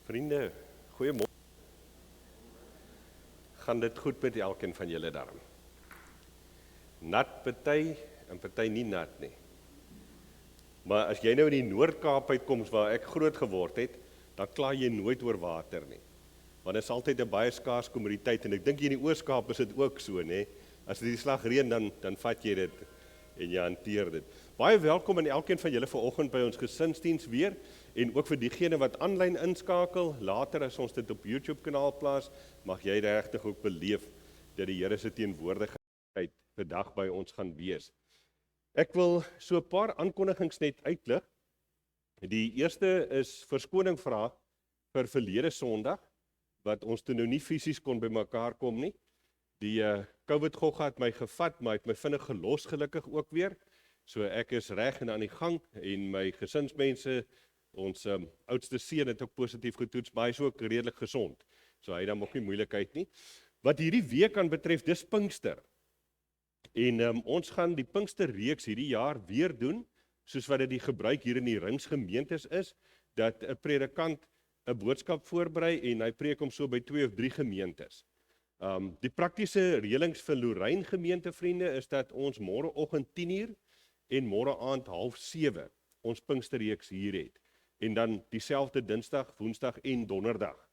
Vriende, goeiemôre. Gaan dit goed met elkeen van julle daarom? Nat party en party nie nat nie. Maar as jy nou in die Noord-Kaap uitkom waar ek groot geword het, dan kla jy nooit oor water nie. Want dit is altyd 'n baie skaars kommoditeit en ek dink hier in die Oos-Kaap is dit ook so, nê. As dit die slag reën dan vat jy dit en jy hanteer dit. Baie welkom aan elkeen van julle vanoggend by ons gesinsdiens weer en ook vir diegene wat aanlyn inskakel. Later as ons dit op YouTube kanaal plaas, mag jy regtig ook beleef dat die Here se teenwoordigheid vandag by ons gaan wees. Ek wil so 'n paar aankondigings net uitlig. Die eerste is verskoning vra vir verlede Sondag wat ons toe nou nie fisies kon by mekaar kom nie. Die COVID-gogga het my gevat, maar het my vinnig gelos gelukkig ook weer. So ek is reg en aan die gang en my gesinsmense, ons oudste seun het ook positief getoets, maar hy is ook redelik gesond. So hy dan ook nie moeilikheid nie. Wat hierdie week aan betref, dis Pinkster. En ons gaan die Pinksterreeks hierdie jaar weer doen, soos wat dit die gebruik hier in die Ringsgemeentes is, dat 'n predikant 'n boodskap voorberei en hy preek hom so by 2 of 3 gemeentes. Die praktiese reëlings vir Lorraine gemeente vriende is dat ons môreoggend 10:00 en môre aand 6:30 ons Pinksterreeks hier het. En dan dieselfde Dinsdag, Woensdag en Donderdag.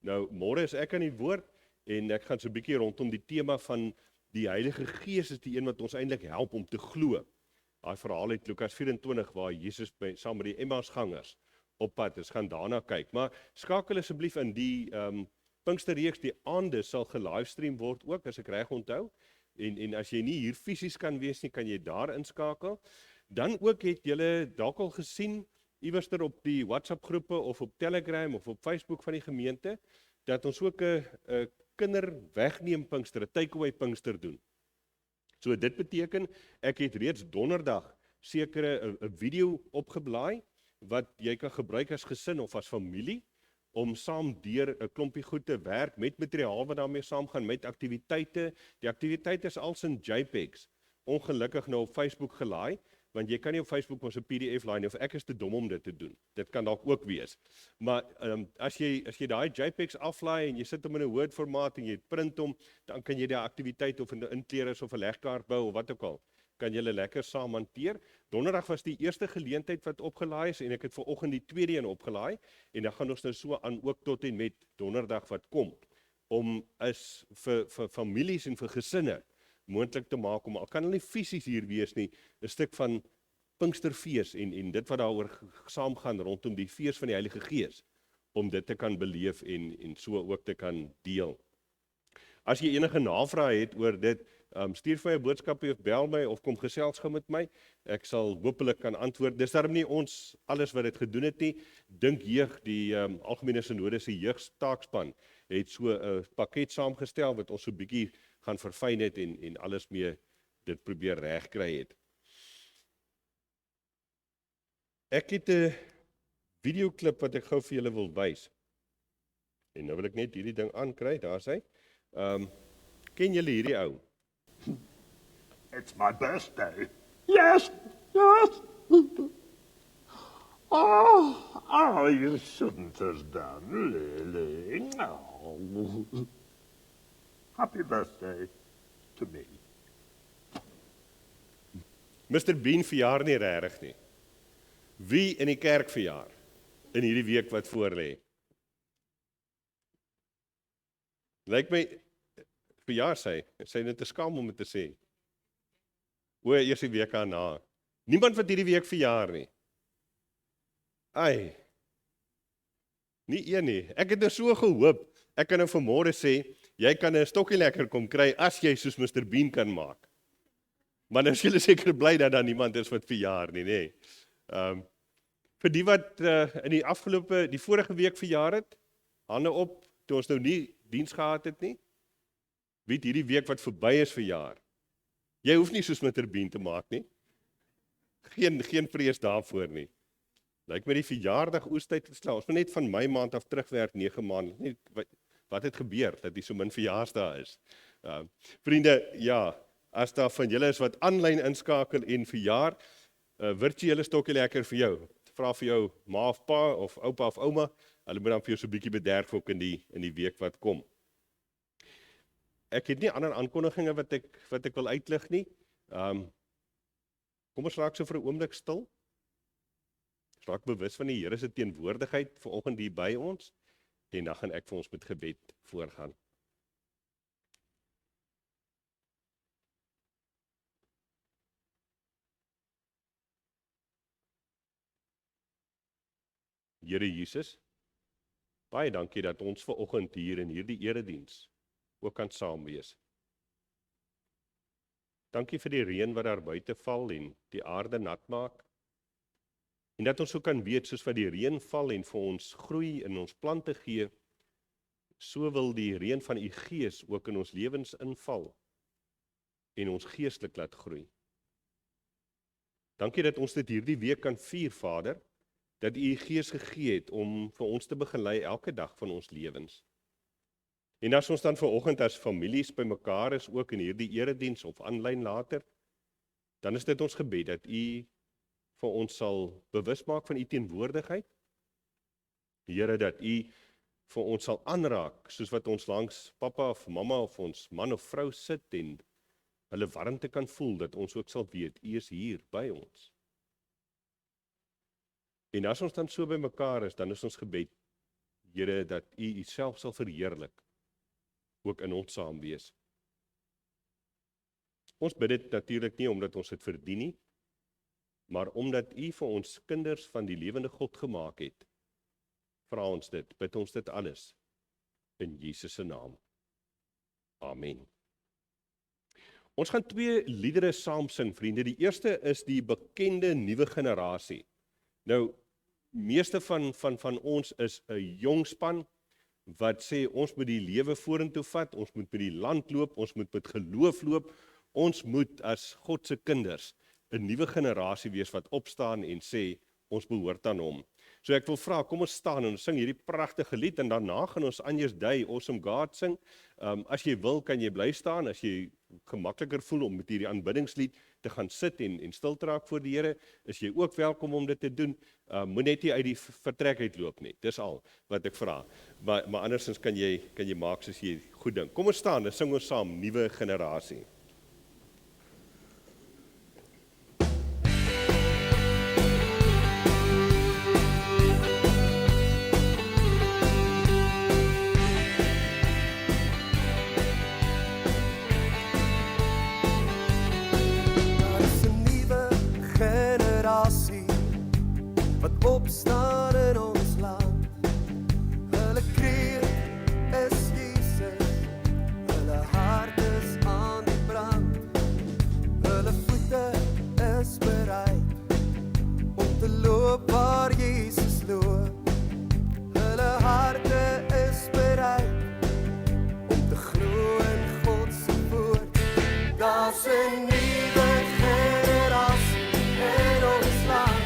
Nou môre is ek aan die woord en ek gaan so 'n bietjie rondom die tema van die Heilige Gees is die een wat ons eintlik help om te glo. Daai verhaal uit Lukas 24 waar Jesus saam met die Emmausgangers op pad is, gaan daarna kyk. Maar skakel asseblief in die Pinksterreeks, die aande sal gelivestream word ook, as ek reg onthou. En as jy nie hier fisies kan wees nie, kan jy daar inskakel. Dan ook het julle dalk al gesien, iewerster op die WhatsApp groepe of op Telegram of op Facebook van die gemeente, dat ons ook 'n kinderwegneem Pinkster, 'n takeaway Pinkster doen. So dit beteken, ek het reeds Donderdag sekere 'n video opgeblaai, wat jy kan gebruik as gesin of as familie, om saam deur 'n klompie goed te werk, met materiaal wat daarmee saamgaan, met aktiwiteite. Die aktiwiteite is als in JPEGs, ongelukkig nou op Facebook gelaai, want jy kan nie op Facebook ons 'n PDF laai nie, of ek is te dom om dit te doen. Dit kan dalk ook wees. Maar as jy daai JPEGs aflaai en jy sit hom in 'n Word formaat en jy print hom, dan kan jy die aktiwiteit of in 'n inkleerders of 'n legkaart bou of wat ook al, kan julle lekker saam hanteer. Donderdag was die eerste geleentheid wat opgelaai is en ek het vanoggend die tweede een opgelaai en dan gaan ons nou so aan ook tot en met Donderdag wat kom, om is vir families en vir gesinne moontlik te maak om, al kan hulle nie fisies hier wees nie, 'n stuk van Pinksterfees en dit wat daaroor saamgaan rondom die fees van die Heilige Gees, om dit te kan beleef en so ook te kan deel. As jy enige navrae het oor dit, stuur vir my 'n boodskap of bel my of kom gesels gou met my. Ek sal hopelik kan antwoord. Dis daarom nie ons alles wat dit gedoen het nie. Dink jeug, die Algemene Sinode se jeugstaakspan het so 'n pakket saamgestel wat ons so 'n bietjie gaan verfyn het en alles mee dit probeer regkry het. Ek het 'n videoklip wat ek gou vir julle wil wys. En nou wil ek net hierdie ding aankry, daar's hy. Ken julle hierdie ou? It's my birthday. Yes, yes. Oh, you shouldn't have done, Lily. Oh. Happy birthday to me. Mr. Bean verjaar nie regtig nie. Wie in die kerk verjaar in hierdie week wat voorlê? Lyk my verjaar sy net te skaam om dit te sê. O, eers die week daarna. Niemand wat hierdie week verjaar nie. Ai. Nie een nie. Ek het nou so gehoop, ek kan nou vanmôre sê, jy kan 'n stokkie lekker kom kry as jy soos Mr. Bean kan maak. Maar nou is julle seker bly dat daar niemand is wat verjaar nie, nê. Vir die wat in die vorige week verjaar het, hande op, toe ons nou nie diens gehad het nie. Wie het hierdie week wat verby is verjaar? Jy hoef nie soos Mr. Bean te maak nie. Geen vrees daarvoor nie. Lyk my die verjaardag oestyd geslaan. Ons moet net van my maand af terugwerk 9 maande. Net wat het gebeur dat die so min verjaarsdae is. Vriende, ja, as daar van julle is wat aanlyn inskakel en verjaar, virtuele stokkie lekker vir jou. Vra vir jou ma of pa of oupa of ouma, hulle moet dan vir jou so 'n bietjie bederf ook in die week wat kom. Ek het nie ander aankondigings wat ek wil uitlig nie. Kom ons raak so vir 'n oomblik stil. Raak bewus van die Here se teenwoordigheid vanoggend hier by ons, en dan gaan ek vir ons met gebed voorgaan. Here Jesus, baie dankie dat ons vanoggend hier in hierdie erediens ook kan saam wees. Dankie vir die reën wat daar buite val en die aarde nat maak. En dat ons ook kan weet, soos wat die reën val en vir ons groei en ons plante gee, so wil die reën van u Gees ook in ons lewens inval en ons geestelik laat groei. Dankie dat ons dit hierdie week kan vier, Vader, dat u Gees gegee het om vir ons te begelei elke dag van ons lewens. En as ons dan vanoggend as families bymekaar is, ook in hierdie erediens of aanlyn later, dan is dit ons gebed dat u vir ons sal bewus maak van u teenwoordigheid. Here, dat u vir ons sal aanraak, soos wat ons langs pappa of mamma of ons man of vrou sit en hulle warmte kan voel, dat ons ook sal weet, u is hier by ons. En as ons dan so by mekaar is, dan is ons gebed, Here, dat u uself sal verheerlik, ook in ons saam wees. Ons bid dit natuurlik nie omdat ons dit verdien nie, maar omdat u vir ons kinders van die lewende God gemaak het, vra ons dit, bid ons dit alles, in Jesus se naam. Amen. Ons gaan 2 liedere saam sing, vriende. Die eerste is die bekende nuwe generasie. Nou, meeste van ons is 'n jong span, wat sê, ons moet die lewe vorentoe vat, ons moet met die land loop, ons moet met geloof loop, ons moet as God se kinders 'n nuwe generasie wees wat opstaan en sê, ons behoort aan hom. So ek wil vra, kom ons staan en ons sing hierdie pragtige lied, en daarna gaan ons Agnus Dei, Awesome God sing. As jy wil, kan jy bly staan, as jy gemakliker voel om met hierdie aanbiddingslied te gaan sit en stil te raak voor die Here, is jy ook welkom om dit te doen. Moet net nie uit die vertrek uitloop nie, dis al wat ek vra. Maar andersins kan jy maak soos jy goed dink. Kom ons staan, en sing ons saam, nuwe generasie. Opstaan in ons land. Hulle kreet is Jesus, hulle hart is aan die brand. Hulle voete is bereid om te loop waar Jesus loop. Hulle harte is bereid om te glo in God se woord. Daar's 'n nuwe generasie in ons land.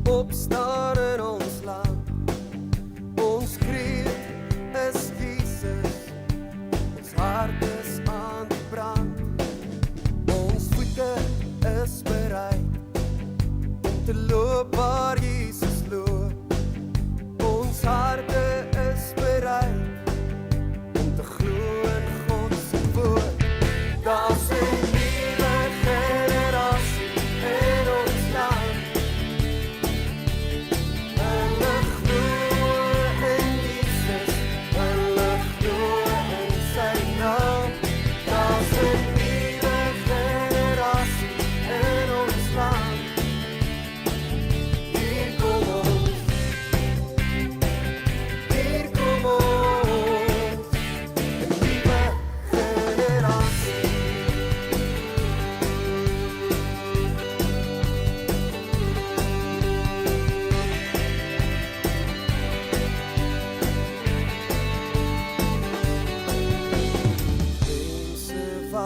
Opstaan in ons land. Ons kreet is Jesus, ons hart is aan die brand. Ons voete is bereid om te loop waar Jesus loop. Ons harte is bereid om te glo in God se woord. Daar's 'n nuwe generasie in ons land. Hulle glo in Jesus, hulle glo in sy naam.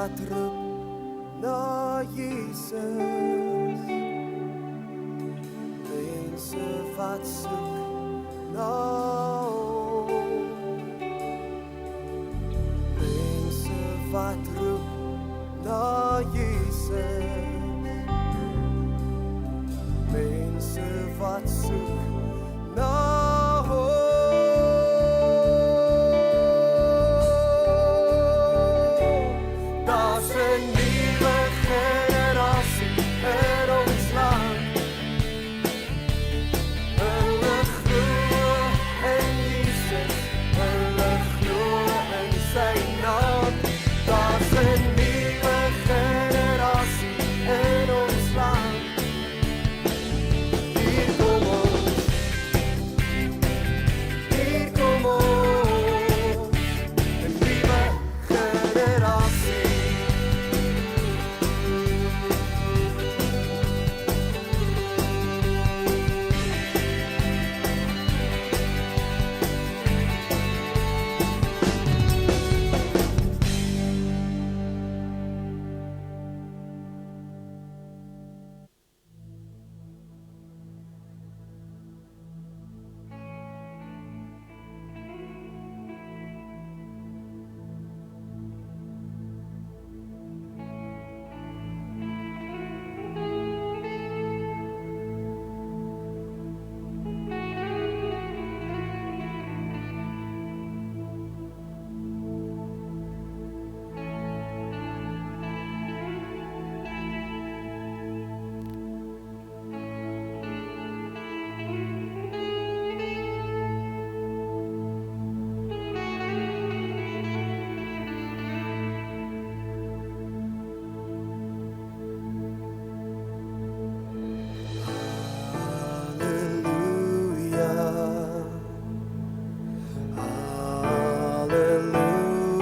wat roep na Jesus, mense wat soek na hom, mense wat roep na Jesus, mense wat soek na hom. Daar's 'n nuwe generasie in ons land. Hulle glo in Jesus, hulle glo in sy naam. Daar's 'n nuwe generasie in ons land. Hier kom ons, hier kom ons, 'n nuwe generasie.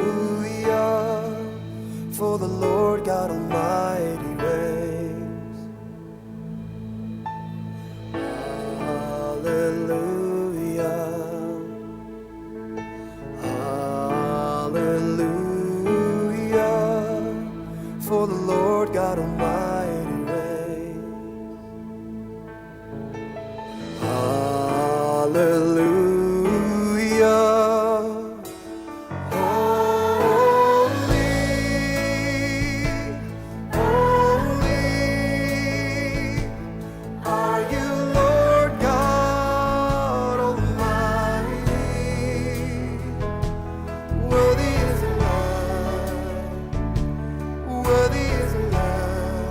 Hallelujah, for the Lord God Almighty reigns. Hallelujah, hallelujah, for the Lord God Almighty reigns. Hallelujah. Worthy is the Lamb,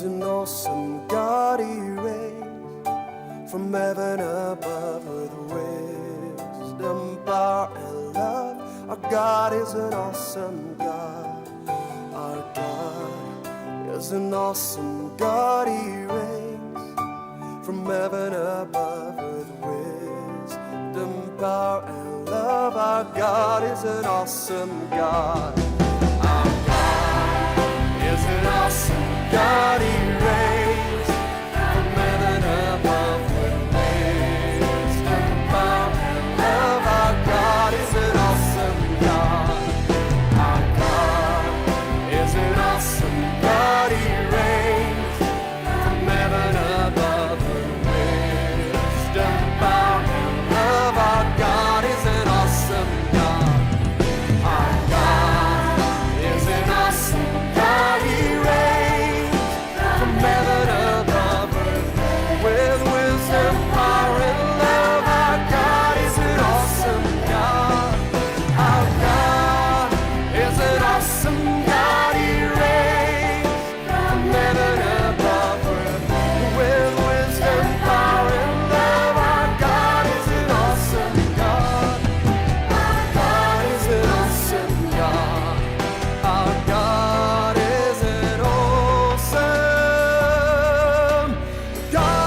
is an awesome God, He reigns from heaven above with wisdom, power, and love. Our God is an awesome God. Our God is an awesome God. He reigns from heaven above with wisdom, power, and love. Our God is an awesome God. Our God is an awesome God. He reigns from heaven above with wisdom, power, and love. Our God is an awesome God. Our God is an awesome God. He reigns from heaven above with wisdom, power, and love. Our God is an awesome God. Our God is an awesome God. He reigns from heaven above with wisdom, power, and love. Our God is an awesome God. Our God is an awesome God. He reigns from heaven above with wisdom, power, and love. Our God is an awesome God. Our God is an awesome God. Our God is an awesome God.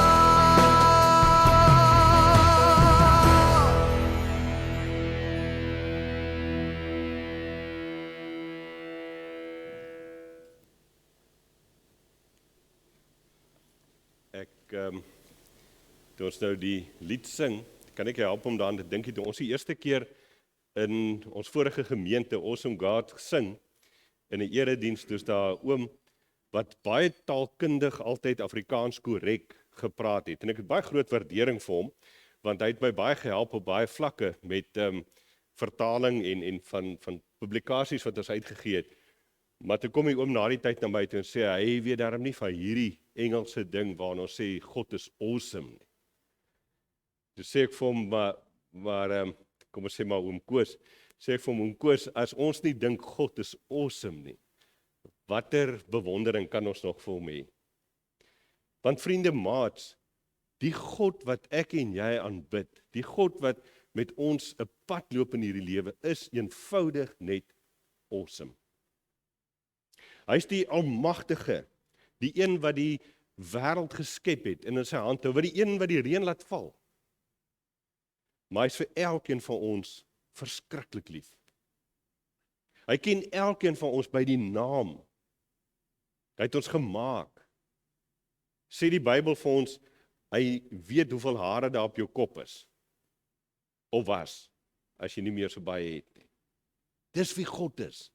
Toe ons nou die lied sing, kan ek jou help om daaraan te dink, toe ons die eerste keer in ons vorige gemeente, Awesome God, gesing, in 'n erediens, toe's daar 'n oom, wat baie taalkundig altyd Afrikaans korrek gepraat het, en ek het baie groot waardering vir hom, want hy het my baie gehelp op baie vlakke, met vertaling en van publikasies wat ons uitgegee het. Maar toe kom die oom na die tyd na my toe en sê, hy weet daarom nie van hierdie Engelse ding waarin ons sê, God is awesome nie. Toe sê ek vir hom, maar kom ons sê maar oom Koos, sê ek vir hom, oom Koos, as ons nie dink God is awesome nie, watter bewondering kan ons nog vir hom hê? Want vriende, maats, die God wat ek en jy aanbid, die God wat met ons 'n pad loop in hierdie lewe, is eenvoudig net awesome. Hy is die almagtige, die een wat die wêreld geskep het en in sy hand hou, wat die een wat die reën laat val. Maar hy is vir elkeen van ons verskriklik lief. Hy ken elkeen van ons by die naam. Hy het ons gemaak. Sê die Bybel vir ons, hy weet hoeveel hare daar op jou kop is. Of was, as jy nie meer so baie het nie. Dis wie God is.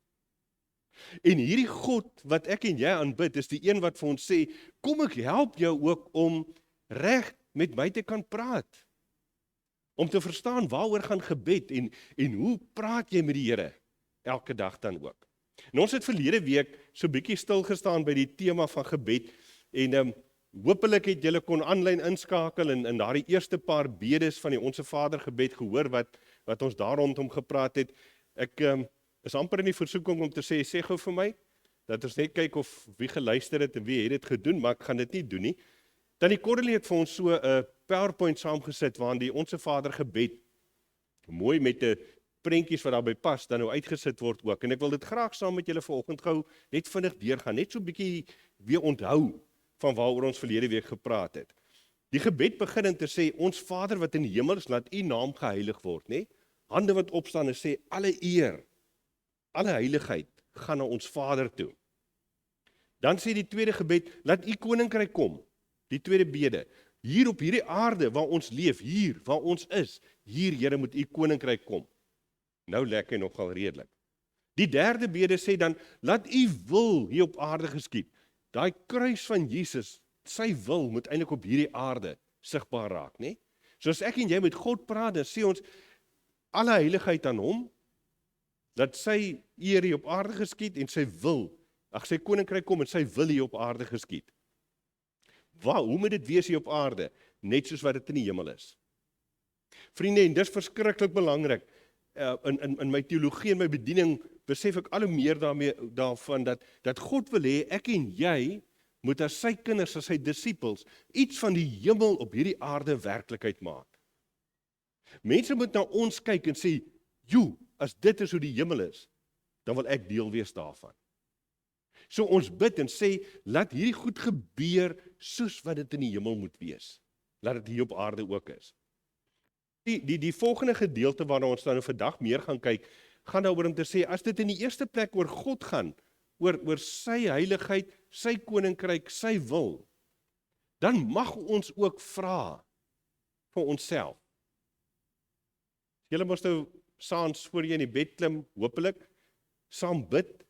En hierdie God wat ek en jy aanbid, is die een wat vir ons sê, kom ek help jou ook om reg met my te kan praat. Om te verstaan waaroor gaan gebed en hoe praat jy met die Here elke dag dan ook. En ons het verlede week so bietjie stil gestaan by die tema van gebed en hopelik het julle kon aanlyn inskakel en daardie eerste paar bedes van die Onse Vader gebed gehoor wat ons daar rondom gepraat het. Ek is amper in die versoeking om te sê gou vir my, dat ons net kyk of wie geluister het en wie het dit gedoen, maar ek gaan dit nie doen nie. Dan die Cordelie het vir ons so 'n PowerPoint saamgesit, waarin die Onse Vader gebed, mooi met 'n prentjies wat daarbij pas, dan nou uitgesit word ook. En ek wil dit graag saam met julle vanoggend gou net vinnig deurgaan, net so 'n bietjie weer onthou van waaroor ons verlede week gepraat het. Die gebed begin in te sê, ons Vader wat in die hemel is, laat u naam geheilig word, nê? Hande wat opstaan en sê, alle eer, alle heiligheid, gaan na ons Vader toe. Dan sê die tweede gebed, laat u koninkryk kom. Die tweede bede, hier op hierdie aarde waar ons leef, hier waar ons is, hier Here moet u koninkryk kom. Nou lekker nogal redelik. Die derde bede sê dan, laat u wil hier op aarde geskied. Daai kruis van Jesus, sy wil moet eintlik op hierdie aarde sigbaar raak, nê? So as ek en jy met God praat, dan sê ons alle heiligheid aan hom, dat sy eer hier op aarde geskied en sy wil, sy koninkryk kom en sy wil hier op aarde geskied. Hoe moet dit wees hier op aarde? Net soos wat dit in die hemel is. Vriende, en dis verskriklik belangrik. In my teologie en my bediening besef ek al hoe meer daarvan dat God wil hê ek en jy moet as sy kinders, as sy disippels, iets van die hemel op hierdie aarde werklikheid maak. Mense moet na ons kyk en sê, "Joe, as dit is hoe die hemel is, dan wil ek deel wees daarvan." So ons bid en sê, laat hierdie goed gebeur soos wat dit in die hemel moet wees. Laat dit hier op aarde ook is. Die volgende gedeelte waarna ons nou vandag meer gaan kyk, gaan daaroor om te sê, as dit in die eerste plek oor God gaan, oor sy heiligheid, sy koninkryk, sy wil, dan mag ons ook vra vir onsself. Julle moes nou saans voor jy in die bed klim, hopelik, saam bid,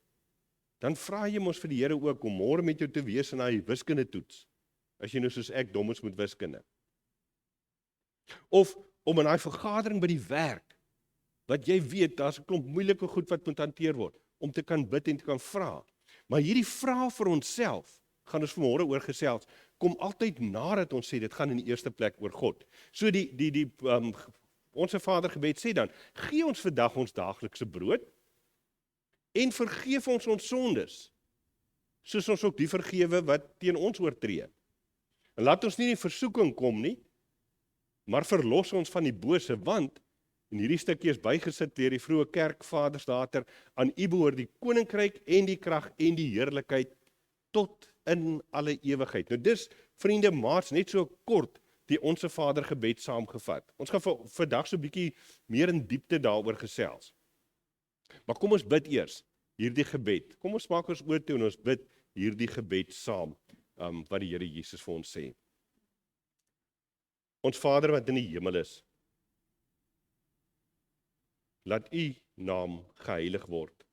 dan vra jy mos vir die Here ook om môre met jou te wees in hy wiskunde toets, as jy nou soos ek dom is met wiskunde. Of om in hy vergadering by die werk, wat jy weet, daar's 'n klomp moeilike goed wat moet hanteer word, om te kan bid en te kan vra. Maar hierdie vraag vir onsself, gaan ons vanmôre oor gesels, kom altyd nadat ons sê, dit gaan in die eerste plek oor God. So Onse Vader gebed sê dan, gee ons vandag ons daaglikse brood, en vergeef ons sondes, soos ons ook die vergewe wat teen ons oortree. En laat ons nie in versoeking kom nie, maar verlos ons van die bose, want, en hierdie stukkie is bygesit deur die vroeë kerkvaders later, aan U behoort die koninkryk en die krag en die heerlikheid tot in alle ewigheid. Nou dis, vriende, maats, net so kort die Onse Vader gebed saamgevat. Ons gaan vandag so 'n bietjie meer in diepte daaroor gesels. Maar kom ons bid eers hierdie gebed. Kom ons maak ons oë toe en ons bid hierdie gebed saam, wat die Here Jesus vir ons sê. Ons Vader wat in die hemel is, laat U naam geheilig word.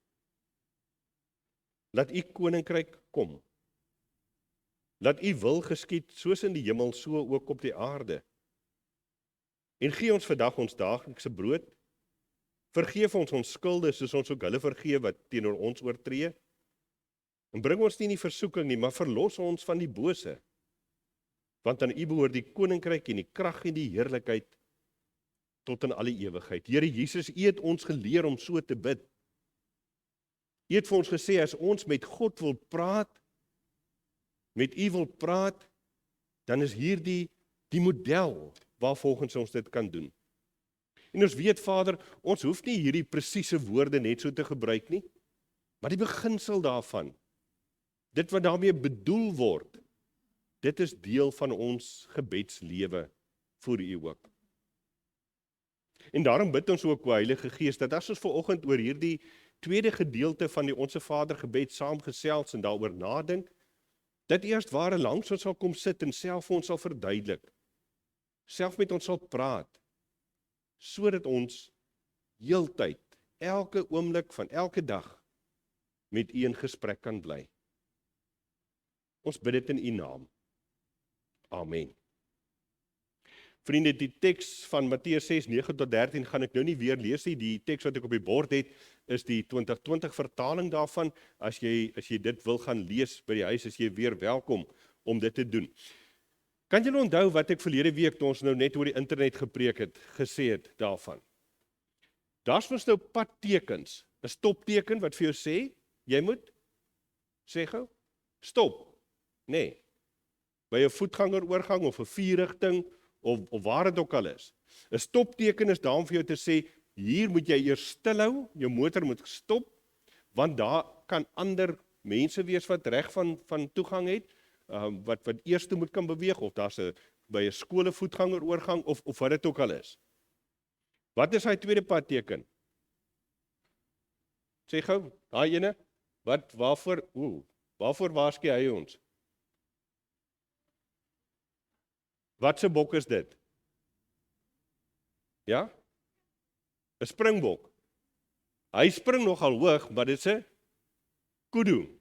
Laat U koninkryk kom. Laat U wil geskied, soos in die hemel, so ook op die aarde. En gee ons vandag ons daaglikse brood. Vergeef ons skulde, soos ons ook hulle vergeef wat teenoor ons oortree. En bring ons nie in die versoeking nie, maar verlos ons van die bose. Want aan U behoort die koninkryk en die krag en die heerlikheid tot in alle ewigheid. Here Jesus, U het ons geleer om so te bid. U het vir ons gesê, as ons met God wil praat, met U wil praat, dan is hier die model waarvolgens ons dit kan doen. En ons weet, Vader, ons hoef nie hierdie presiese woorde net so te gebruik nie, maar die beginsel daarvan, dit wat daarmee bedoel word, dit is deel van ons gebedslewe voor U ook. En daarom bid ons ook, o Heilige Gees, dat as ons vanoggend oor hierdie tweede gedeelte van die Onse Vader gebed saamgesels en daaroor nadink, dat eers ware langs ons sal kom sit en self vir ons sal verduidelik, self met ons sal praat, sodat ons heeltyd, elke oomblik van elke dag, met U in gesprek kan bly. Ons bid dit in U naam. Amen. Vriende, die teks van Matteus 6, 9-13 gaan ek nou nie weer lees nie. Die teks wat ek op die bord het, is die 2020 vertaling daarvan. As jy dit wil gaan lees by die huis, is jy weer welkom om dit te doen. Kan julle onthou wat ek verlede week, toe ons nou net oor die internet gepreek het, gesê het daarvan? Daar's mos nou padtekens, 'n stopteken wat vir jou sê, jy moet, sê gou, stop. Nee, by 'n voetgangeroorgang of 'n vierrigting, of waar dit ook al is. 'n Stopteken is daar om vir jou te sê, hier moet jy eers stilhou, jou motor moet stop, want daar kan ander mense wees wat reg van toegang het, wat eers toe moet kan beweeg, of daar's by 'n skole voetgangeroorgang, of wat dit ook al is. Wat is hy tweede padteken? Sê gou, daai ene, waarvoor waarsku hy ons? Wat se bok is dit? Ja? 'n Springbok. Hy spring nogal hoog, maar dit is 'n kudu.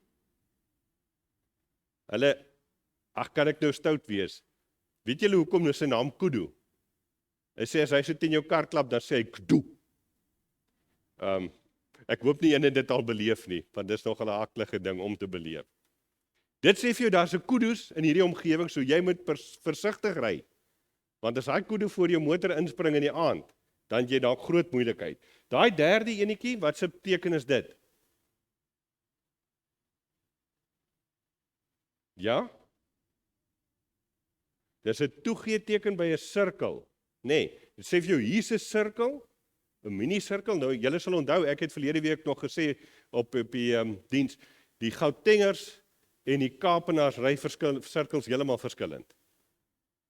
Kan ek nou stout wees? Weet julle hoekom is sy naam kudu? Hy sê, as hy so teen jou kar klap, dan sê hy kudu. Ek hoop nie een het dit al beleef nie, want dit is nogal 'n aaklige ding om te beleef. Dit sê vir jou, daar's 'n kudus in hierdie omgewing, so jy moet versigtig ry. Want as hy kudu voor jou motor inspring in die aand, dan het jy dalk groot moeilikheid. Daai derde enetjie, wat se teken is dit? Ja? Dis 'n toegeeteken by 'n sirkel. Nee, dit sê vir jou, hier's 'n sirkel, 'n mini-sirkel. Nou, julle sal onthou, ek het verlede week nog gesê op die diens, die Gautengers en die Kaapenaars ry sirkels heeltemal verskillend.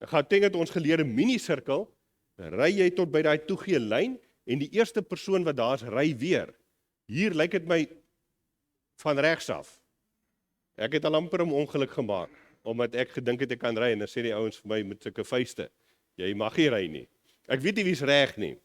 'n Gauteng het ons geleer 'n mini-sirkel, ry jy tot by daai toegee lyn en die eerste persoon wat daar is, ry weer. Hier lyk dit my van regs af. Ek het al amper 'n ongeluk gemaak, omdat ek gedink het ek kan ry en dan sê die ouens vir my met sulke vuiste, jy mag nie ry nie. Ek weet nie wie's reg nie.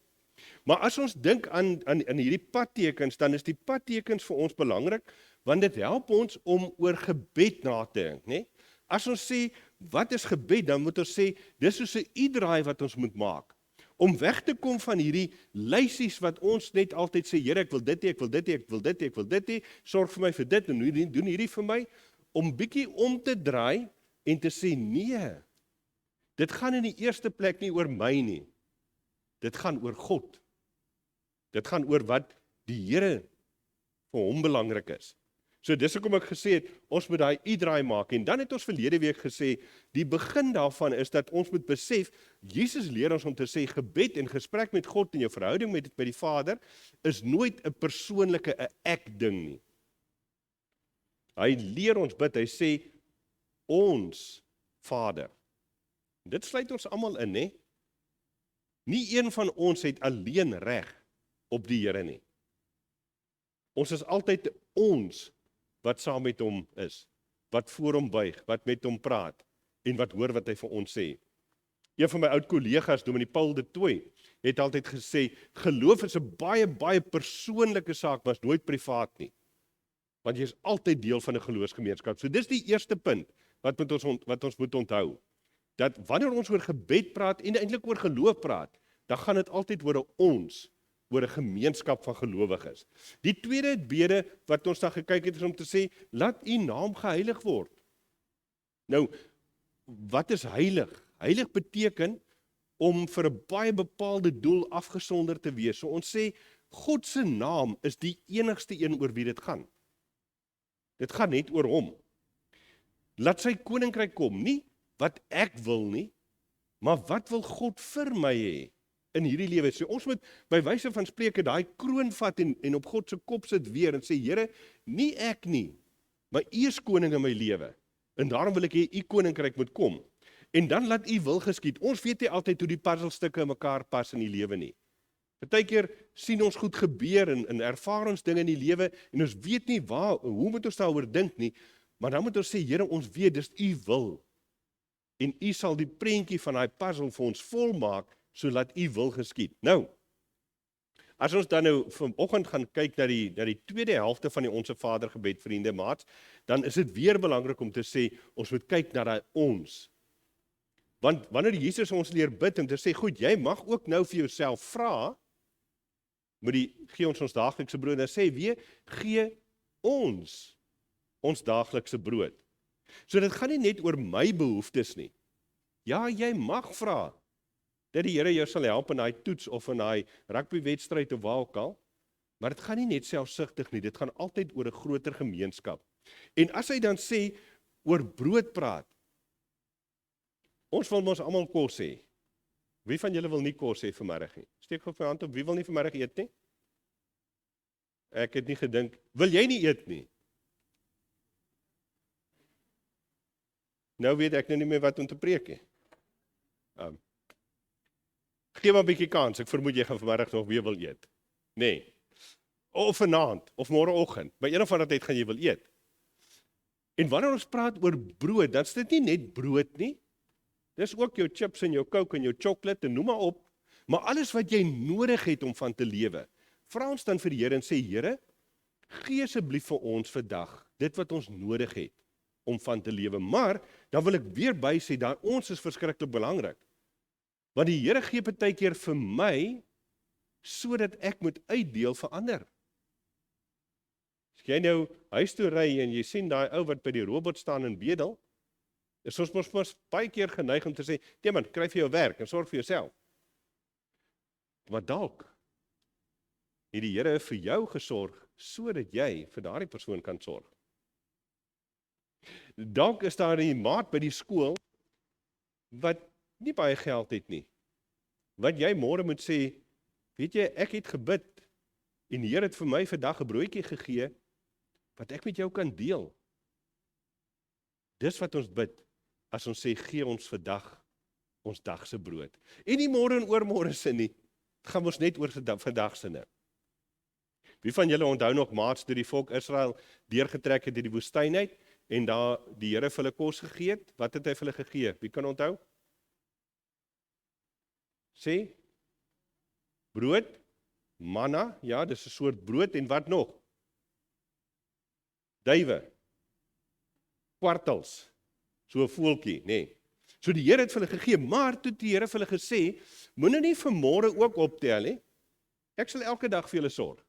Maar as ons dink aan hierdie padtekens, dan is die padtekens vir ons belangrik, want dit help ons om oor gebed na te dink, né? As ons sê, wat is gebed, dan moet ons sê, dis soos 'n u-draai wat ons moet maak, om weg te kom van hierdie lysies wat ons net altyd sê, Here, ek wil dit hê, ek wil dit hê, ek wil dit hê, ek wil dit hê, sorg vir my vir dit, en doen hierdie vir my, om bietjie om te draai, en te sê, nee, dit gaan in die eerste plek nie oor my nie, dit gaan oor God. Dit gaan oor wat die Here vir hom belangrik is. So dis hoekom ek gesê het, ons moet daai u-draai maak, en dan het ons verlede week gesê, die begin daarvan is dat ons moet besef, Jesus leer ons om te sê, gebed en gesprek met God en jou verhouding met die Vader, is nooit 'n persoonlike, 'n ek ding nie. Hy leer ons bid, hy sê, ons Vader. Dit sluit ons almal in, né? Nie een van ons het alleen reg op die Here nie. Ons is altyd ons wat saam met hom is, wat voor hom buig, wat met hom praat, en wat hoor wat hy vir ons sê. Een van my oud kollegas, Dominee Paul de Tooy, het altyd gesê, geloof is 'n baie, baie persoonlike saak, maar is nooit privaat nie. Want jy is altyd deel van 'n geloofsgemeenskap. So dis die eerste punt, wat ons moet onthou. Dat wanneer ons oor gebed praat, en eintlik oor geloof praat, dan gaan dit altyd oor ons, oor 'n gemeenskap van gelowiges. Die tweede bede wat ons dan gekyk het, is om te sê, laat u naam geheilig word. Nou, wat is heilig? Heilig beteken om vir 'n baie bepaalde doel afgesonder te wees. So ons sê, God se naam is die enigste een oor wie dit gaan. Dit gaan net oor hom. Laat sy koninkryk kom, nie wat ek wil nie, maar wat wil God vir my hê in hierdie lewe? So ons moet by wyse van Spreuke daai kroon vat en op God se kop sit weer en sê, Here, nie ek nie, maar u is koning in my lewe, en daarom wil ek hê u koninkryk moet kom. En dan laat u wil geskied. Ons weet nie altyd hoe die puzzlestukke in mekaar pas in die lewe nie. Partykeer sien ons goed gebeur en ervaar ons dinge in die lewe en ons weet nie hoe moet ons daaroor dink nie, maar dan moet ons sê, Here, ons weet dis u wil. En u sal die prentjie van daai puzzle vir ons volmaak, sodat u wil geskied. Nou, as ons dan nou vanoggend gaan kyk na die tweede helfte van die Onse Vader gebed, vriende, maats, dan is dit weer belangrik om te sê, ons moet kyk na daai ons. Want wanneer Jesus ons leer bid en te sê, goed, jy mag ook nou vir jouself vra, gee ons daaglikse brood, dan sê wie, gee ons daaglikse brood. So dit gaan nie net oor my behoeftes nie. Ja, jy mag vra, dat die Here jou sal help in daai toets of in daai rugbywedstryd of waar ook al, maar dit gaan nie net selfsugtig nie, dit gaan altyd oor 'n groter gemeenskap. En as hy dan sê, oor brood praat, ons wil ons almal kos hê. Wie van julle wil nie kos hê vanmiddag nie? Steek gou vir hand op, wie wil nie vanmiddag eet nie? Ek het nie gedink, wil jy nie eet nie? Nou weet ek nou nie meer wat om te preek nie. Geef maar 'n bietjie kans, ek vermoed jy gaan vanmiddag nog weer wil eet. Nee. Of vanaand, of môreoggend, by een of ander tyd gaan jy wil eet. En wanneer ons praat oor brood, dan is dit nie net brood nie. Dis ook jou chips en jou Coke en jou chocolate en noem maar op. Maar alles wat jy nodig het om van te lewe. Vra ons dan vir die Here en sê, Here, gee asseblief vir ons vandag dit wat ons nodig het om van te lewe. Maar dan wil ek weer by sê dat ons is verskriklik belangrik. Want die Here gee partykeer vir my sodat ek moet uitdeel vir ander. As jy nou huis toe ry en jy sien daai ou wat by die robot staan en bedel, is ons mos baie keer geneig om te sê, nee man, kry vir jou werk en sorg vir jouself. Maar dalk het die Here vir jou gesorg sodat jy vir daardie persoon kan sorg. Dalk is daar 'n maat by die skool wat nie baie geld het nie. Wat jy môre moet sê, weet jy, ek het gebid en die Here het vir my vandag 'n broodjie gegee wat ek met jou kan deel. Dis wat ons bid as ons sê gee ons vandag ons dag se brood. En nie môre en oormôre se nie. Dit gaan ons net oor vandag se nou. Wie van julle onthou nog maats toe die volk Israel deurgetrek het in die woestyn uit en daar die Here vir hulle kos gegee het? Wat het hy vir hulle gegee? Wie kan onthou? Sê brood, manna, ja, dis 'n soort brood en wat nog? Duwe, kwartels, so 'n voeltjie, nê. Nee. So die Here het vir hulle gegee, maar toe die Here vir hulle gesê, moenie nie vir môre ook optel nie. Ek sal elke dag vir julle sorg.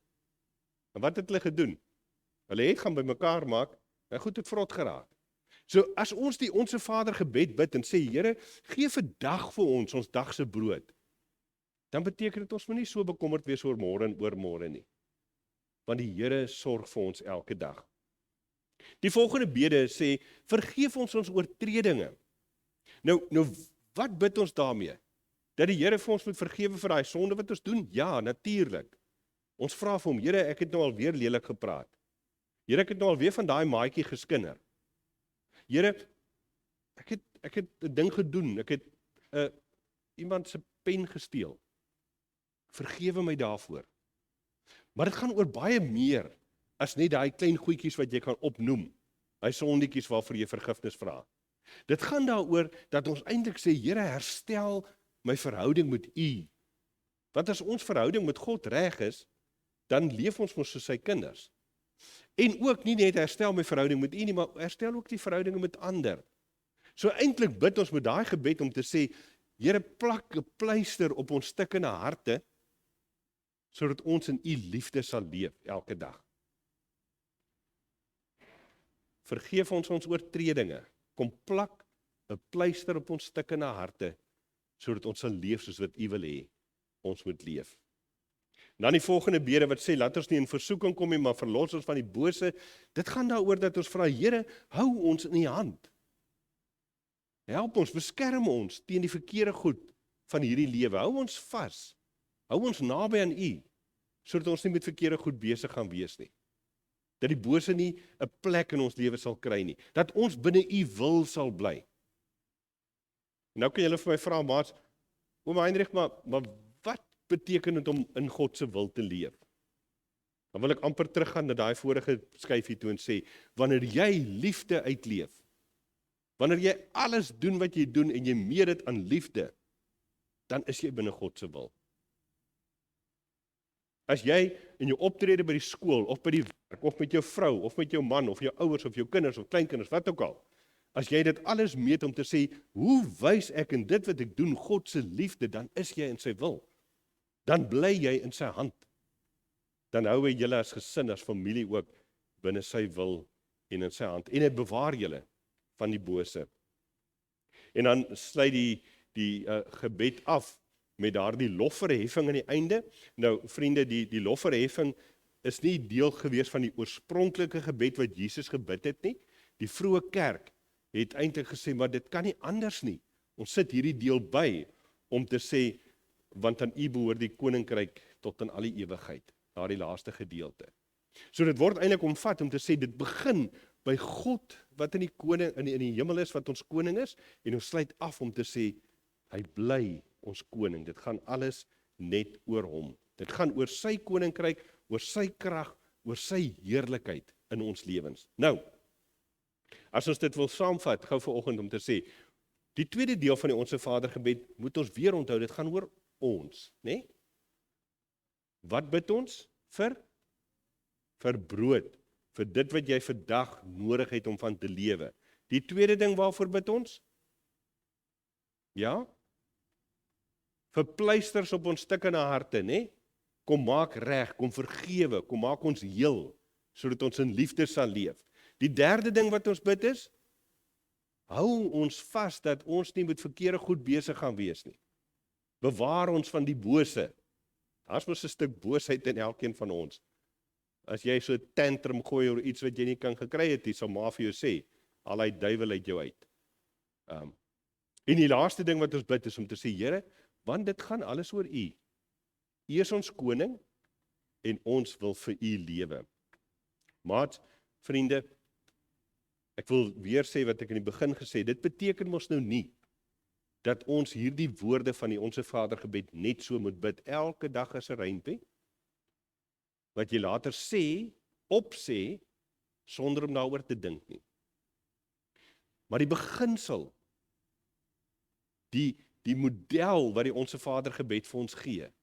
En wat het hulle gedoen? Hulle het gaan bymekaar maak en goed het vrot geraak. So as ons die Onse Vader gebed bid en sê, Here, gee vandag vir ons dag se brood, dan beteken dit ons moet nie so bekommerd wees oor môre en oormôre nie. Want die Here sorg vir ons elke dag. Die volgende bede sê, vergeef ons oortredinge. Nou wat bid ons daarmee? Dat die Here vir ons moet vergewe vir daai sonde wat ons doen? Ja, natuurlik. Ons vra vir hom, Here, ek het nou al weer lelik gepraat. Here, ek het nou al weer van daai maatjie geskinder. Here, ek het 'n ding gedoen, ek het iemand se pen gesteel. Vergewe my daarvoor. Maar dit gaan oor baie meer as net daai klein goedjies wat jy kan opnoem. Daai sondetjies waarvoor jy vergifnis vra. Dit gaan daaroor dat ons eintlik sê, Here, herstel my verhouding met U. Want as ons verhouding met God reg is, dan leef ons mos soos sy kinders. En ook nie net herstel my verhouding met U nie, maar herstel ook die verhoudinge met ander. So eintlik bid ons met daai gebed om te sê, Here, plak 'n pleister op ons stikkende harte, sodat ons in U liefde sal leef elke dag. Vergeef ons oortredinge. Kom plak 'n pleister op ons stikkende harte, sodat ons sal leef soos wat U wil hê ons moet leef. Dan die volgende bede wat sê, laat ons nie in versoeking kom nie, maar verlos ons van die bose. Dit gaan daaroor dat ons vra, Here, hou ons in U hand. Help ons, beskerm ons teen die verkeerde goed van hierdie lewe. Hou ons vas. Hou ons naby aan U, sodat ons nie met verkeerde goed besig gaan wees nie. Dat die bose nie 'n plek in ons lewe sal kry nie. Dat ons binne U wil sal bly. Nou kan julle vir my vra, maats, oom Heinrich, maar wat beteken dit om in God se wil te leef? Dan wil ek amper teruggaan na daai vorige skyfie toe en sê, wanneer jy liefde uitleef, wanneer jy alles doen wat jy doen en jy meet dit aan liefde, dan is jy binne God se wil. As jy in jou optrede by die skool, of by die werk, of met jou vrou, of met jou man, of jou ouers, of jou kinders, of kleinkinders, wat ook al, as jy dit alles meet om te sê, hoe wys ek in dit wat ek doen God se liefde, dan is jy in sy wil. Dan bly jy in sy hand. Dan hou hy julle as gesin, as familie ook, binne sy wil en in sy hand. En hy bewaar julle van die bose. En dan sluit die gebed af met daardie lofverheffing aan die einde. Nou vriende, die lofverheffing is nie deel gewees van die oorspronklike gebed wat Jesus gebid het nie. Die vroeë kerk het eintlik gesê, maar dit kan nie anders nie. Ons sit hierdie deel by om te sê, want aan U behoort die koninkryk tot in alle ewigheid, daardie laaste gedeelte. So dit word eintlik omvat om te sê, dit begin by God wat in die hemel is, wat ons koning is, en ons sluit af om te sê, hy bly ons koning. Dit gaan alles net oor hom. Dit gaan oor sy koninkryk, oor sy krag, oor sy heerlikheid in ons lewens. Nou, as ons dit wil saamvat, gou vanoggend om te sê, die tweede deel van die Onse Vader gebed moet ons weer onthou, dit gaan oor ons, né? Wat bid ons? Vir brood, vir dit wat jy vandag nodig het om van te lewe. Die tweede ding waarvoor bid ons? Ja? Vir pleisters op ons stikkende harte, né? Kom maak reg, kom vergewe, kom maak ons heel, sodat ons in liefde sal leef. Die derde ding wat ons bid is, hou ons vas dat ons nie met verkeerde goed besig gaan wees nie. Bewaar ons van die bose. Daar's mos 'n stuk boosheid in elkeen van ons. As jy so 'n tantrum gooi oor iets wat jy nie kan gekry het, sal ma vir jou sê, al die duiwel uit jou uit. En die laaste ding wat ons bid is om te sê, Here, want dit gaan alles oor U. U is ons koning en ons wil vir U lewe. Maats, vriende, ek wil weer sê wat ek in die begin gesê, dit beteken mos nou nie dat ons hierdie woorde van die Onse Vader gebed net so moet bid, elke dag as 'n rympie, wat jy later sê, opsê, sonder om daaroor te dink nie. Maar die beginsel, die model wat die Onse Vader gebed vir ons gee,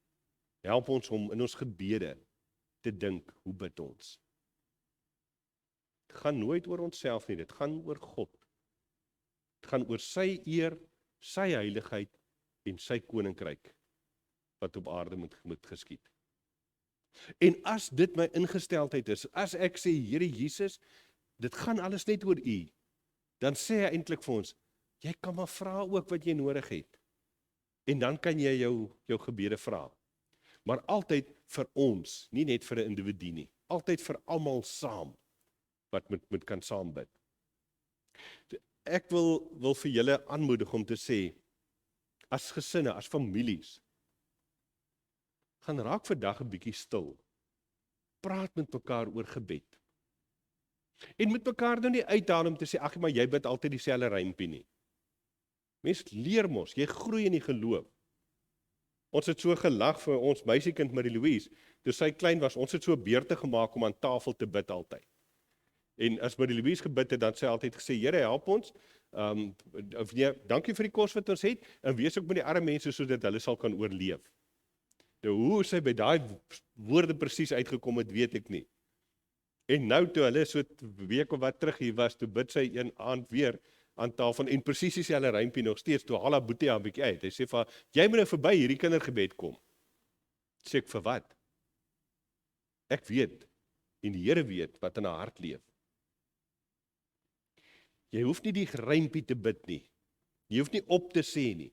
help ons om in ons gebede te dink, hoe bid ons? Dit gaan nooit oor onsself nie, dit gaan oor God. Dit gaan oor sy eer, sy heiligheid en sy koninkryk, wat op aarde moet geskied. En as dit my ingesteldheid is, as ek sê, Here Jesus, dit gaan alles net oor U, dan sê hy eintlik vir ons, jy kan maar vra ook wat jy nodig het. En dan kan jy jou gebede vra. Maar altyd vir ons, nie net vir 'n individu nie, altyd vir almal saam, wat moet kan saam bid. Ek wil vir julle aanmoedig om te sê, as gesinne, as families, gaan raak vandag 'n bietjie stil. Praat met mekaar oor gebed. En met mekaar nou nie uithaal om te sê, ag, maar jy bid altyd dieselfde rympie nie. Mens leer mos, jy groei in die geloof. Ons het so gelag vir ons meisiekind Marie-Louise, toe sy klein was, ons het so beurte gemaak om aan tafel te bid altyd. En as Marie-Louise gebid het, dan sê sy altyd gesê, Here, help ons, of nee, dankie vir die kos wat ons het, en wees ook met die arme mense, sodat hulle sal kan oorleef. Nou, hoe sy by daai woorde presies uitgekom het, weet ek nie. En nou toe hulle so 'n week of wat terug hier was, toe bid sy een aand weer aan tafel, en presies dieselfde rympie nog steeds, toe haal haar boetie haar bietjie uit. Hy sê vir haar, jy moet nou verby hierdie kindergebed kom. Sê ek, vir wat? Ek weet, en die Here weet, wat in haar hart leef. Jy hoef nie die rympie te bid nie. Jy hoef nie op te sê nie.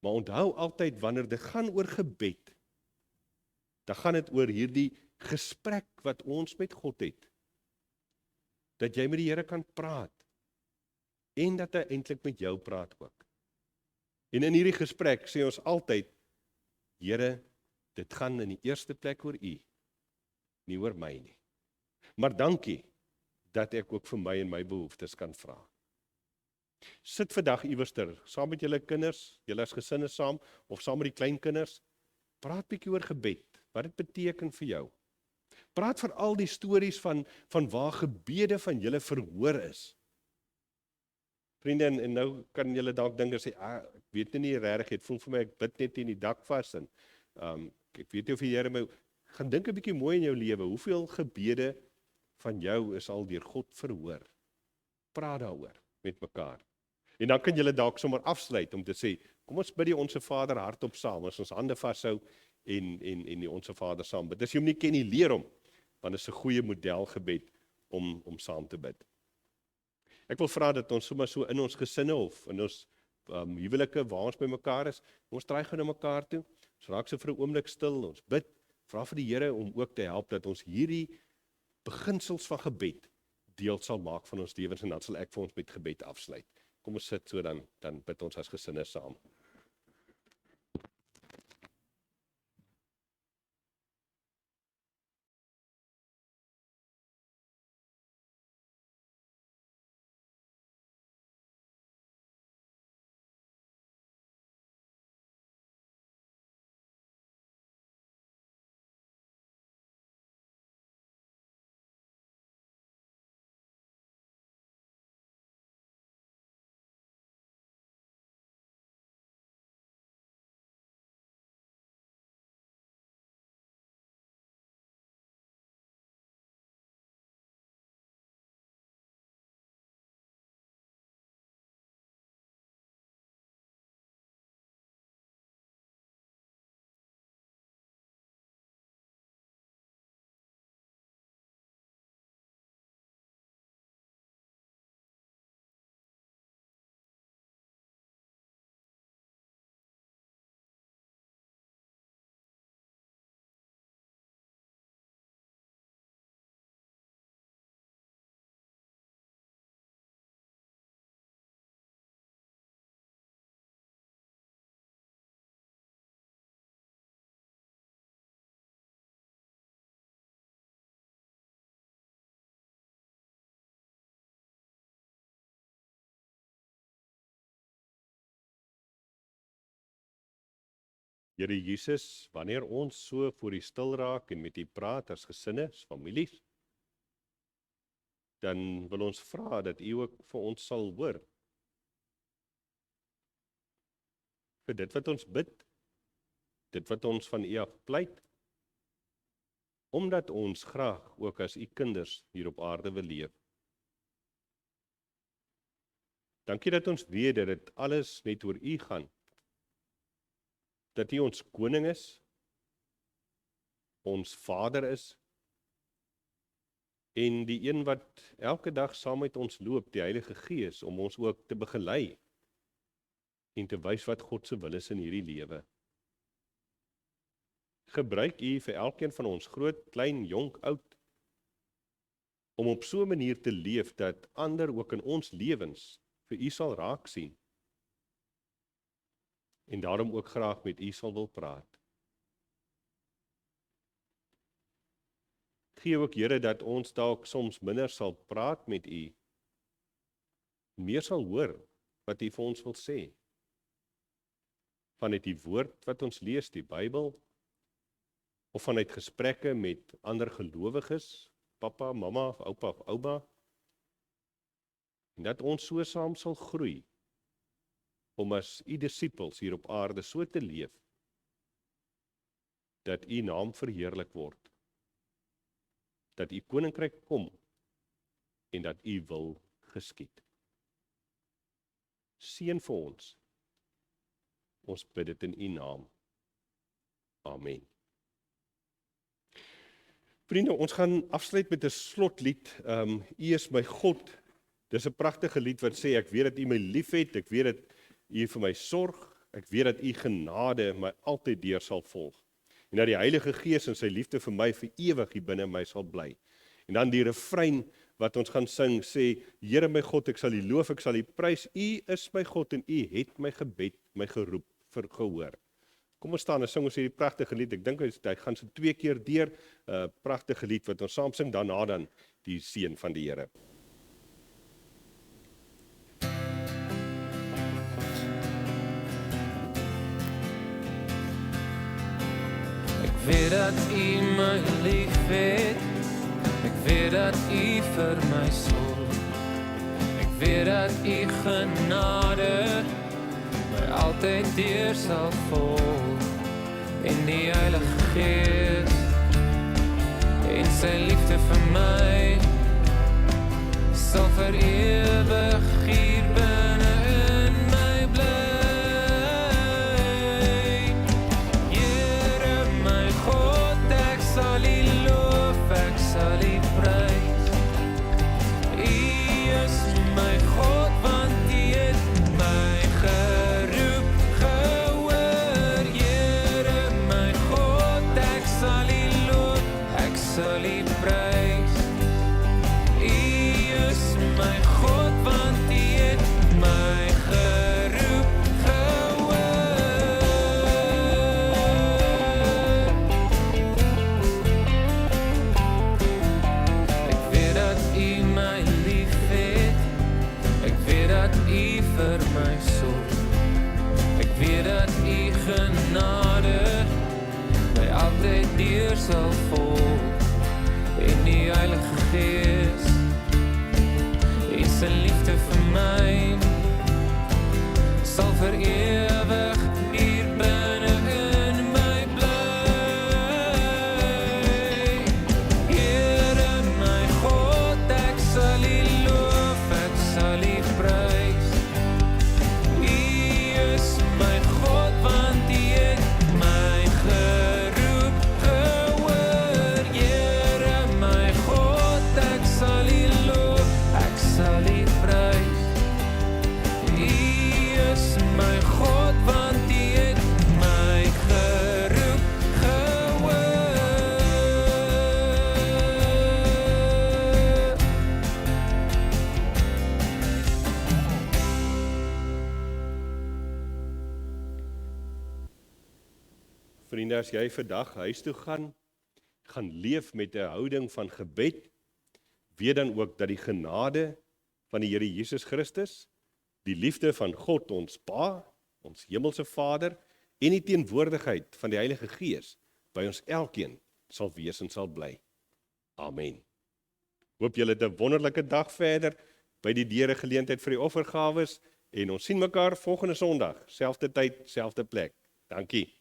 Maar onthou altyd, wanneer dit gaan oor gebed, dan gaan dit oor hierdie gesprek wat ons met God het. Dat jy met die Here kan praat. En dat hy eintlik met jou praat ook. En in hierdie gesprek sê ons altyd, Here, dit gaan in die eerste plek oor U, nie oor my nie. Maar dankie, dat ek ook vir my en my behoeftes kan vra. Sit vandag iewerster, saam met julle kinders, julle as gesinne saam, of saam met die kleinkinders, praat bietjie oor gebed, wat dit beteken vir jou. Praat vir al die stories van waar gebede van julle verhoor is. Vriende, en nou kan julle dalk dink en sê, ek weet nie regtig, het voel vir my, ek bid net in die dak vas, en ek weet nie of die Here my, gaan dink 'n bietjie mooi in jou lewe, hoeveel gebede van jou is al deur God verhoor. Praat daaroor met mekaar. En dan kan julle dalk sommer afsluit om te sê, kom ons bid die Onse Vader hardop saam, as ons hande vashou en die Onse Vader saam bid. As jy hom nie ken nie, leer hom, want dit is 'n goeie modelgebed om saam te bid. Ek wil vra dat ons sommer so in ons gesinne of in ons huwelike waar ons by mekaar is, ons draai gou na mekaar toe, ons raak so vir 'n oomblik stil, ons bid, vra vir die Here om ook te help dat ons hierdie beginsels van gebed deel sal maak van ons lewens, en dan sal ek vir ons met gebed afsluit. Kom ons sit so, dan bid ons as gesinne saam. Here Jesus, wanneer ons so voor U stil raak en met U praat as gesinne, as families, dan wil ons vra dat U ook vir ons sal hoor. Vir dit wat ons bid, dit wat ons van U af pleit, omdat ons graag ook as U kinders hier op aarde wil leef. Dankie dat ons weet dat dit alles net oor U gaan. Dat U ons koning is, ons Vader is, en die een wat elke dag saam met ons loop, die Heilige Gees, om ons ook te begelei en te wys wat God se wil is in hierdie lewe. Gebruik U vir elkeen van ons, groot, klein, jonk, oud, om op so 'n manier te leef dat ander ook in ons lewens vir U sal raak sien. En daarom ook graag met U sal wil praat. Gee ook, Here, dat ons dalk soms minder sal praat met U, meer sal hoor wat U vir ons wil sê. Vanuit die woord wat ons lees, die Bybel, of vanuit gesprekke met ander gelowiges, pappa, mamma, oupa, ouma, en dat ons so saam sal groei, om as U disippels hier op aarde so te leef, dat U naam verheerlik word, dat U koninkryk kom, en dat U wil geskied. Seën vir ons. Ons bid dit in U naam. Amen. Vriende, ons gaan afsluit met 'n slotlied. U is my God. Dis 'n pragtige lied wat sê, ek weet dat U my liefhet, ek weet dat U vir my sorg, ek weet dat U genade my altyd deur sal volg. En dat die Heilige Gees en sy liefde vir my vir ewig hier binne my sal bly. En dan die refrein wat ons gaan sing, sê, Here my God, ek sal U loof, ek sal U prys, U is my God en U het my gebed, my geroep gehoor. Kom ons staan en sing ons hierdie pragtige lied. Ek dink hy gaan so 2 keer deur, pragtige lied wat ons saam sing, daarna dan die seën van die Here. Ek weet dat U my liefhet, ek weet dat U vir my sorg, ek weet dat U genade my altyd deur sal volg, en die Heilige Gees en sy liefde vir my sal vir ewig hier binne in my bly. Here my God, ek sal U loof, ek sal U prys. U is my God, want U het my geroep gehoor. Here my God, ek sal U loof, ek sal U prys. U is my God, want U het my geroep gehoor. Ek weet dat U my liefhet, ek weet dat U vir my sorg, ek weet dat U genade my altyd deur sal volg, en die Heilige Gees en sy liefde vir my sal vir ewig hier binne in my bly. Here my God, ek sal U loof, ek sal U prys. U is my God, want U het my geroep gehoor. Here my God, ek sal U loof, ek sal U prys. U is my God, want U het my geroep gehoor. Vriende, as jy vandag huis toe gaan leef met 'n houding van gebed, weet dan ook dat die genade van die Here Jesus Christus, die liefde van God ons Pa, ons hemelse Vader, en die teenwoordigheid van die Heilige Gees by ons elkeen sal wees en sal bly. Amen. Hoop julle het 'n wonderlike dag verder by die deure geleentheid vir die offergawes en ons sien mekaar volgende Sondag, selfde tyd, selfde plek. Dankie.